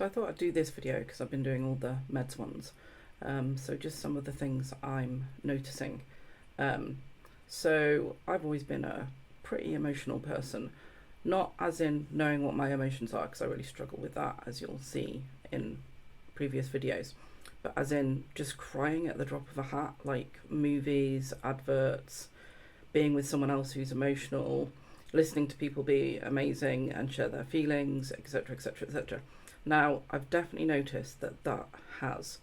So I thought I'd do this video because I've been doing all the meds ones. So just some of the things I'm noticing. So I've always been a pretty emotional person, not as in knowing what my emotions are, because I really struggle with that, as you'll see in previous videos, but as in just crying at the drop of a hat, like movies, adverts, being with someone else who's emotional, listening to people be amazing and share their feelings, etc, etc, etc. Now, I've definitely noticed that that has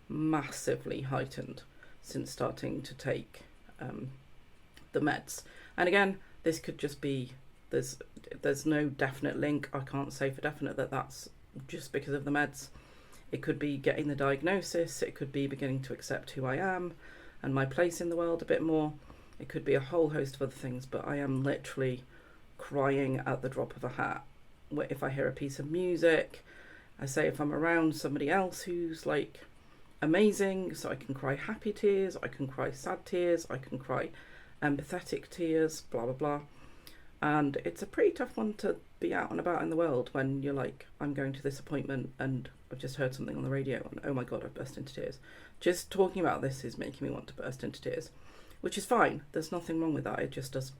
massively heightened since starting to take the meds. And again, this could just be, there's no definite link. I can't say for definite that that's just because of the meds. It could be getting the diagnosis, it could be beginning to accept who I am and my place in the world a bit more. It could be a whole host of other things, but I am literally crying at the drop of a hat. If I hear a piece of music, I say if I'm around somebody else who's like amazing, so I can cry happy tears, I can cry sad tears, I can cry empathetic tears, blah, blah, blah. And it's a pretty tough one to be out and about in the world when you're like, I'm going to this appointment and I've just heard something on the radio and oh my God, I've burst into tears. Just talking about this is making me want to burst into tears, which is fine. There's nothing wrong with that. It just does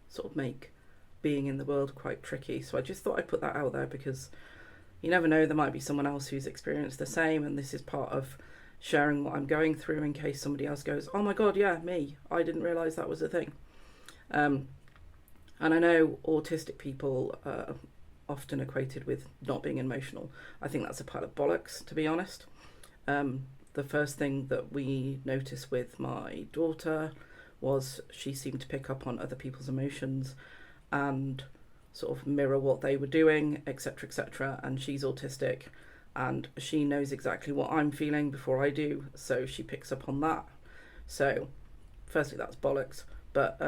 sort of make being in the world quite tricky. So I just thought I'd put that out there because you never know, there might be someone else who's experienced the same, and this is part of sharing what I'm going through in case somebody else goes, oh my God, yeah, me. I didn't realise that was a thing. And I know autistic people are often equated with not being emotional. I think that's a pile of bollocks, to be honest. The first thing that we noticed with my daughter was she seemed to pick up on other people's emotions and sort of mirror what they were doing, etc, etc. And she's autistic and she knows exactly what I'm feeling before I do, so she picks up on that. So firstly, that's bollocks, but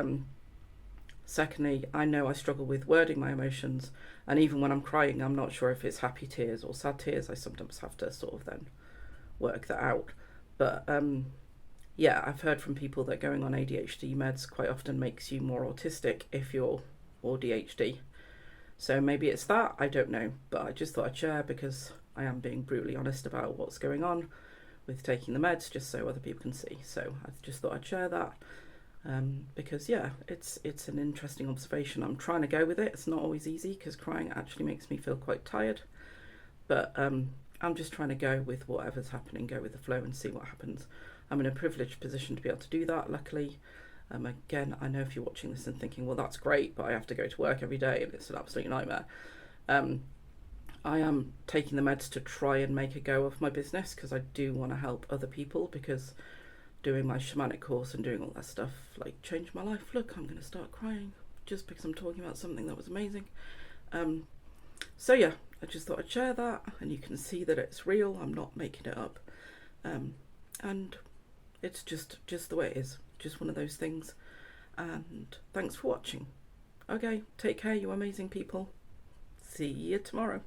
secondly, I know I struggle with wording my emotions, and even when I'm crying, I'm not sure if it's happy tears or sad tears. I sometimes have to sort of then work that out. But yeah, I've heard from people that going on ADHD meds quite often makes you more autistic if you're ADHD. So maybe it's that, I don't know, but I just thought I'd share because I am being brutally honest about what's going on with taking the meds, just so other people can see. So I just thought I'd share that because yeah, it's an interesting observation. I'm trying to go with it. It's not always easy because crying actually makes me feel quite tired, but I'm just trying to go with whatever's happening, go with the flow and see what happens. I'm in a privileged position to be able to do that, luckily. Again, I know if you're watching this and thinking, well, that's great, but I have to go to work every day and it's an absolute nightmare. I am taking the meds to try and make a go of my business because I do want to help other people, because doing my shamanic course and doing all that stuff like changed my life. Look, I'm going to start crying just because I'm talking about something that was amazing. So yeah, I just thought I'd share that, and you can see that it's real. I'm not making it up. And it's just the way it is. Just one of those things. And thanks for watching. Okay, take care, you amazing people. See you tomorrow.